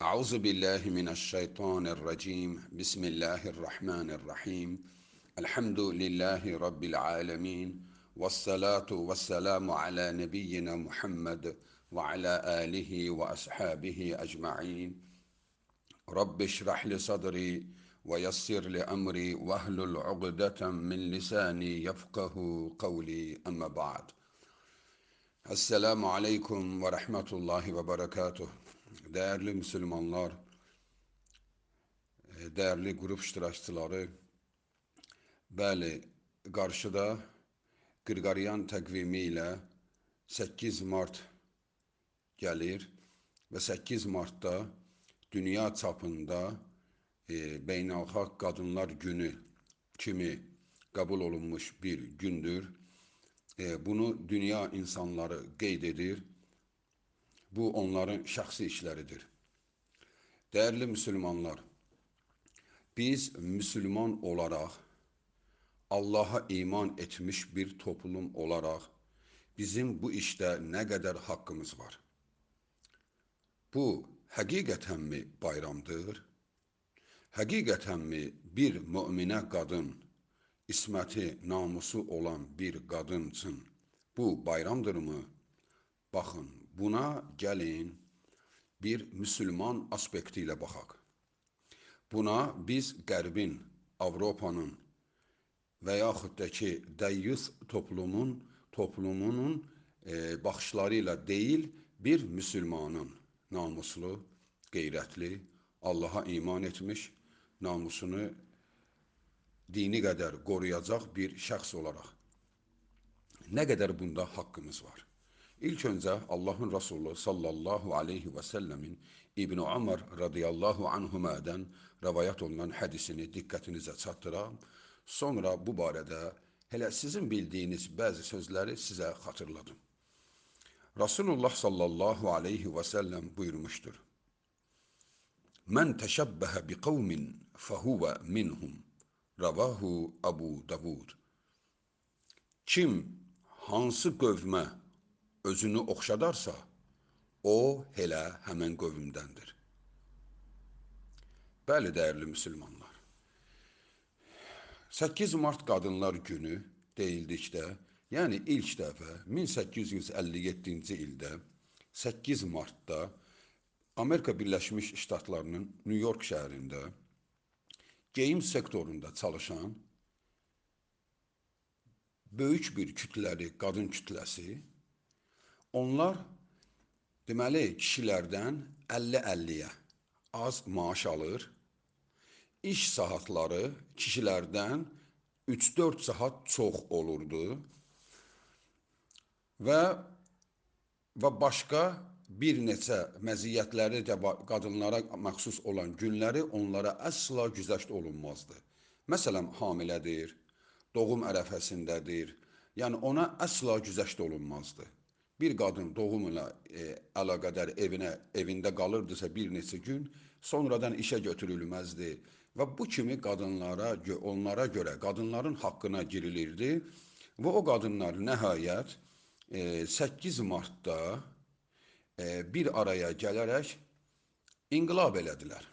أعوذ بالله من الشيطان الرجيم بسم الله الرحمن الرحيم الحمد لله رب العالمين والصلاة والسلام على نبينا محمد وعلى آله وأصحابه أجمعين رب اشرح لي صدري ويسر لي أمري واحلل عقدة من لساني يفقه قولي أما بعد. Esselamu Aleyküm ve Rahmetullahi ve Berekatuh. Değerli Müslümanlar, değerli grup iştirakçıları, bəli, qarşıda Qırqaryan təqvimi ilə 8 Mart gəlir və 8 Martda dünya çapında Beynəlxalq Qadınlar Günü kimi qəbul olunmuş bir gündür. Bunu dünya insanları qeyd edir. Bu onların şəxsi işləridir. Değerli Müslümanlar, biz Müslüman olarak Allah'a iman etmiş bir toplum olarak bizim bu işte ne kadar hakkımız var? Bu həqiqətən mi bayramdır? Həqiqətən mi bir müminə qadın, isməti, namusu olan bir qadın üçün bu bayramdırmı? Baxın, buna gəlin bir Müslüman aspekti ilə baxaq. Buna biz Qərbin, Avropanın və yaxud da ki, dəyyus toplumunun baxışları ilə deyil, bir Müslümanın namuslu, qeyrətli, Allaha iman etmiş, namusunu dini qədər qoruyacaq bir şəxs olaraq. Nə qədər bunda haqqımız var? İlk öncə Allahın Resulü sallallahu aleyhi və səlləmin İbn-i Ömər radiyallahu anhumədən rəvayət olunan hədisini diqqətinizə çatdıram. Sonra bu barədə hələ sizin bildiyiniz bəzi sözləri sizə xatırladım. Resulullah sallallahu aleyhi və səlləm buyurmuşdur. Mən təşəbbəhə bi qavmin fəhuvə minhum. Rəvahu Abu Davud. Kim hansı qövmə özünü oxşadarsa, o elə həmən qövmdəndir. Bəli, dəyərli müsəlmanlar. 8 Mart Qadınlar Günü deyildikdə, yəni ilk dəfə 1857-ci ildə 8 Martda Amerika Birləşmiş Ştatlarının New York şəhərində geyim sektorunda çalışan böyük bir kütləli qadın kütləsi, onlar deməli kişilərdən 50-50-yə az maaş alır, iş saatları kişilərdən 3-4 saat çox olurdu və başqa bir neçə məziyyətləri də qadınlara məxsus olan günləri onlara əsla güzəşt olunmazdı. Məsələn, hamilədir, doğum ərəfəsindədir, yəni ona əsla güzəşt olunmazdı. Bir qadın doğum ilə əlaqədar evində qalırdısa bir neçə gün, sonradan işə götürülməzdi və bu kimi onlara görə qadınların haqqına girilirdi və o qadınlar nəhayət 8 Martda bir araya gələrək inqilab elədilər.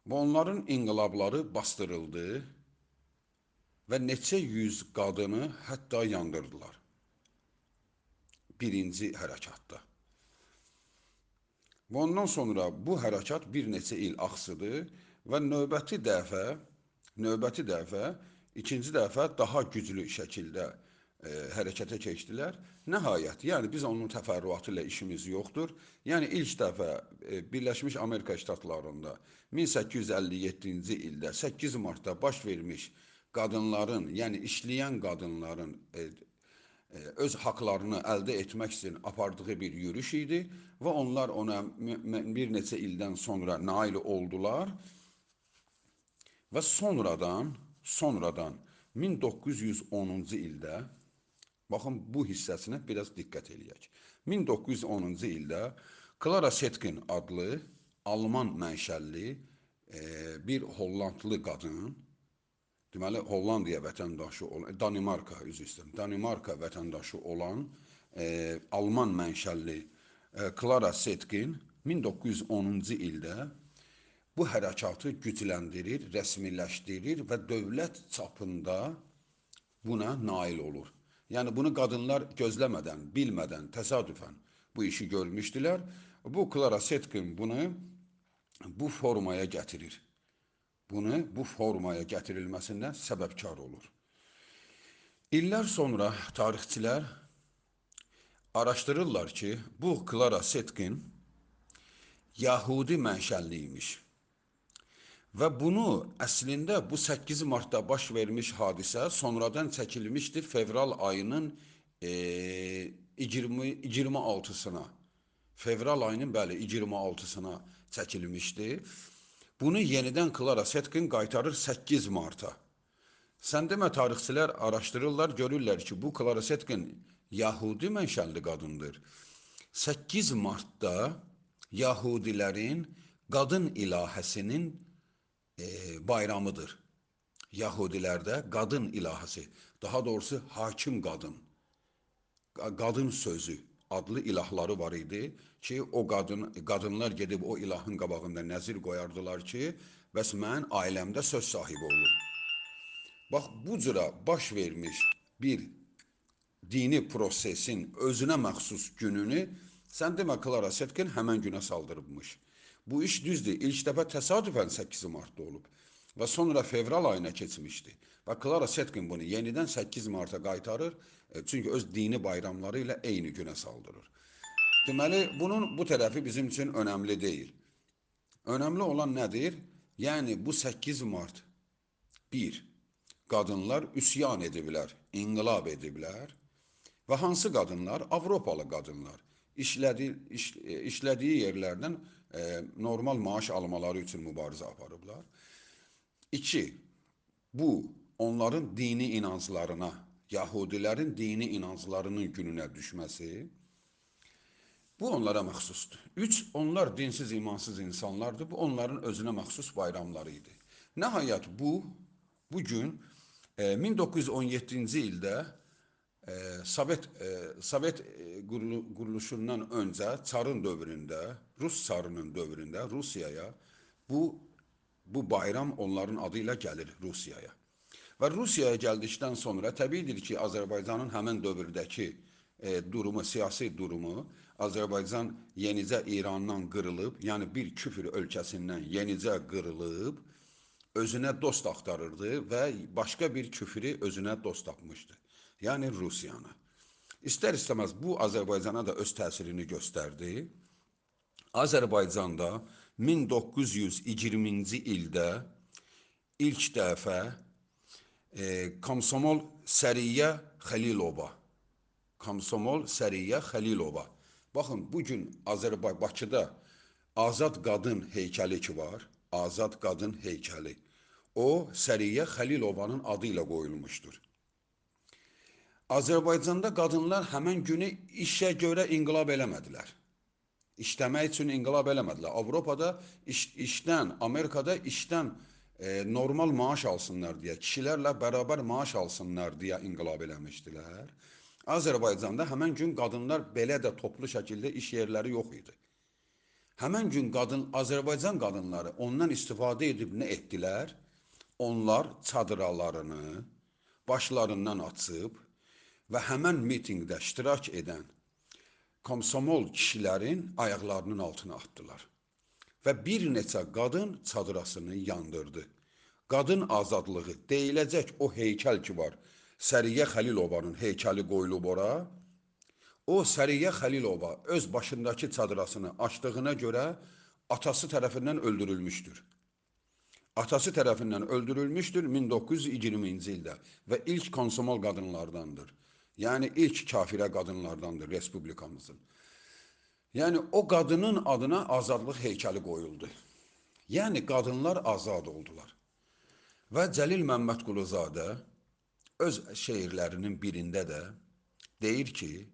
Və onların inqilabları bastırıldı və neçə yüz qadını hətta yandırdılar. Birinci hərəkatda. Və ondan sonra bu hərəkat bir neçə il axsıdı və növbəti dəfə, ikinci dəfə daha güclü şəkildə hərəkətə keçdilər. Nəhayət, yəni biz onun təfərrüatı ilə işimiz yoxdur. Yəni ilk dəfə Birləşmiş Amerika Ştatlarında 1857-ci ildə 8 Martda baş vermiş qadınların, yəni işləyən qadınların öz haqlarını əldə etmək üçün apardığı bir yürüş idi və onlar ona bir neçə ildən sonra nail oldular və sonradan 1910-cu ildə, baxın bu hissəsinə biraz diqqət eləyək. 1910-cu ildə Clara Zetkin adlı Alman mənşəlli bir Hollandlı qadın, deməli Hollandiya vətəndaşı olan, Danimarka vətəndaşı olan Alman mənşəlli Clara Zetkin 1910-cu ildə bu hərəkatı gücləndirir, rəsmiləşdirir və dövlət çapında buna nail olur. Yəni bunu qadınlar gözləmədən, bilmədən, təsadüfən bu işi görmüşdülər. Bu Clara Zetkin bunu bu formaya gətirir. Bunu bu formaya gətirilməsində səbəbkar olur. İllər sonra tarixçilər araşdırırlar ki, bu Clara Zetkin Yahudi mənşəlli imiş. Və bunu əslində bu 8 martda baş vermiş hadisə sonradan çəkilmişdi fevral ayının 26-sına. Fevral ayının bəli 26-sına çəkilmişdi. Bunu yenidən Clara Zetkin qaytarır 8 marta. Sən demə tarixçilər araşdırırlar, görürlər ki, bu Clara Zetkin Yahudi mənşəlli qadındır. 8 martda Yahudilərin qadın ilahəsinin bayramıdır. Yahudilərdə qadın ilahəsi, daha doğrusu hakim qadın, qadın sözü adlı ilahları var idi ki, o qadınlar gedib o ilahın qabağında nəzir qoyardılar ki, bəs mən ailəmdə söz sahibi olum. Bax, bu cüra baş vermiş bir dini prosesin özünə məxsus gününü sən demə Clara Zetkin həmən günə saldırıbmış. Bu iş düzdür, ilk dəfə təsadüfən 8 martda olub və sonra fevral ayına keçmişdi. Və Clara Zetkin bunu yenidən 8 marta qaytarır, çünki öz dini bayramları ilə eyni günə saldırır. Deməli, bunun bu tərəfi bizim üçün önəmli deyil. Önəmli olan nədir? Yəni, bu 8 mart 1. Qadınlar üsyan ediblər, inqilab ediblər və hansı qadınlar? Avropalı qadınlar. İşlədiyi yerlərdən normal maaş almaları üçün mübarizə aparıblar. 2. Bu, onların dini inanclarına, Yahudilərin dini inanclarının gününə düşməsi, bu onlara məxsusdur. 3. Onlar dinsiz, imansız insanlardır. Bu, onların özünə məxsus bayramları idi. Nəhayət, bu gün 1917-ci ildə Sovet quruluşundan öncə, Çarın dövründə, Rus Çarının dövründə Rusiyaya bu bayram onların adı ilə gəlir Rusiyaya. Və Rusiyaya gəldikdən sonra təbiidir ki, Azərbaycanın həmən dövrdəki durumu, siyasi durumu, Azərbaycan yenicə İrandan qırılıb, yəni bir küfr ölkəsindən yenicə qırılıb, özünə dost axtarırdı və başqa bir küfrü özünə dost tapmışdı. Yəni Rusiyanı. İstər-istəməz bu Azərbaycana da öz təsirini göstərdi. Azərbaycanda 1920-ci ildə ilk dəfə Komsomol Səriyyə Xəlilova. Baxın, bugün Bakıda Azad qadın heykəli ki var, Azad qadın heykəli. O, Səriyyə Xəlilovanın adı ilə qoyulmuşdur. Azərbaycanda qadınlar həmən günü işə görə inqilab eləmədilər. İşləmək üçün inqilab eləmədilər. Avropada işdən, Amerikada işdən normal maaş alsınlar deyə, kişilərlə bərabər maaş alsınlar deyə inqilab eləmişdilər. Azərbaycanda həmən gün qadınlar belə də toplu şəkildə iş yerləri yox idi. Həmən gün Azərbaycan qadınları ondan istifadə edib nə etdilər? Onlar çadıralarını başlarından açıb və həmən mitingdə iştirak edən komsomol kişilərin ayaqlarının altına atdılar. Və bir neçə qadın çadırasını yandırdı. Qadın azadlığı deyiləcək o heykəl ki var, Səriyyə Xəlilovanın heykəli qoyulub ora, o Səriyyə Xəlilova öz başındakı çadırasını açdığına görə atası tərəfindən öldürülmüşdür. Atası tərəfindən öldürülmüşdür 1920-ci ildə və ilk komsomol qadınlardandır. Yəni ilk kafirə qadınlardandır respublikamızın. Yəni o qadının adına azadlıq heykəli qoyuldu. Yəni qadınlar azad oldular. Və Cəlil Məmmədquluzadə öz şeirlərinin birində də deyir ki,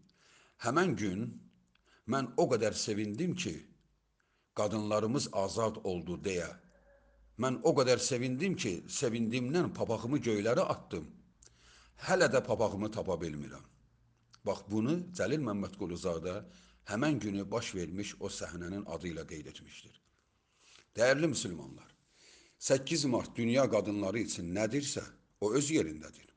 həmən gün mən o qədər sevindim ki, qadınlarımız azad oldu deyə. Mən o qədər sevindim ki, sevindimdən papağımı göylərə attım. Hələ də papağımı tapa bilmirəm. Bax, bunu Cəlil Məmmədquluzadə həmən günü baş vermiş o səhnənin adı ilə qeyd etmişdir. Dəyərli müsəlmanlar, 8 Mart Dünya Qadınları üçün nədirsə, o öz yerindədir.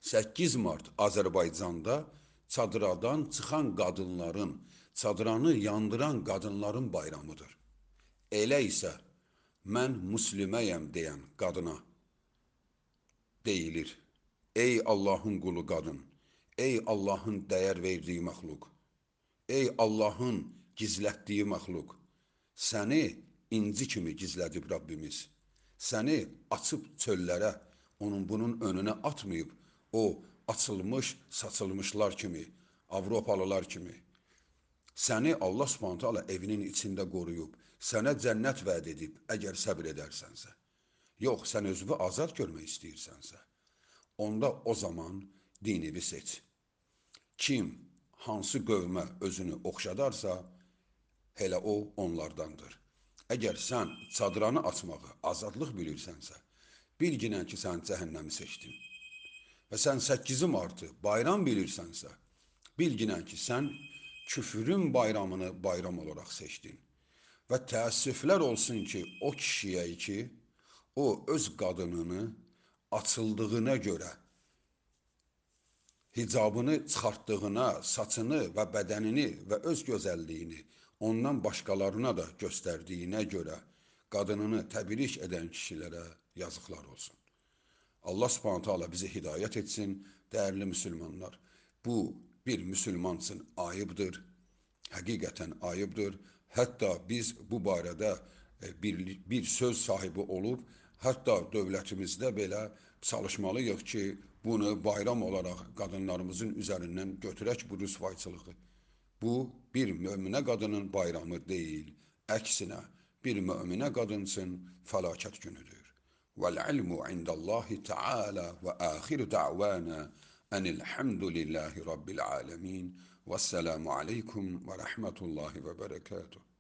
8 Mart Azərbaycanda çadıradan çıxan qadınların, çadıranı yandıran qadınların bayramıdır. Elə isə mən müsliməyəm deyən qadına deyilir: ey Allahın qulu qadın, ey Allahın dəyər verdiyi məxluq, ey Allahın gizlətdiyi məxluq, səni inci kimi gizlədib Rabbimiz, səni açıb çöllərə, onun bunun önünə atmayıb, o açılmış, saçılmışlar kimi, Avropalılar kimi, səni Allah Subhanahu taala evinin içində qoruyub, sənə cənnət vəd edib, əgər səbr edərsənsə. Yox, sən özünü azad görmək istəyirsənsə, onda o zaman dinini seç. Kim hansı qövmə özünü oxşadarsa, elə o onlardandır. Əgər sən çadıranı açmağı azadlıq bilirsənsə, bilginən ki, sən cəhənnəmi seçdin. Və sən 8 Martı bayram bilirsənsə, bilginən ki, sən küfrün bayramını bayram olaraq seçdin. Və təəssüflər olsun ki, o kişiyə ki, o öz qadınını açıldığına görə, hicabını çıxartdığına, saçını və bədənini və öz gözəlliyini ondan başqalarına da göstərdiyinə görə qadınını təbrik edən kişilərə yazıqlar olsun. Allah Subhanahu taala bizi hidayət etsin, dəyərli müsəlmanlar. Bu bir müsəlman üçün ayıbdır, həqiqətən ayıbdır. Hətta biz bu barədə bir söz sahibi olub, hətta dövlətimizdə belə çalışmalıyıq ki, bunu bayram olaraq qadınlarımızın üzərindən götürək bu rüsvayçılığı. Bu bir möminə qadının bayramı deyil, əksinə bir möminə qadın üçün fəlakət günüdür. وَالْعِلْمُ عِنْدَ اللّٰهِ تَعَالَى وَآخِرُ دَعْوَانَا أَنِ الْحَمْدُ لِلّٰهِ رَبِّ الْعَالَمِينَ وَالسَّلَامُ عَلَيْكُمْ وَرَحْمَةُ اللّٰهِ وَبَرَكَاتُهُ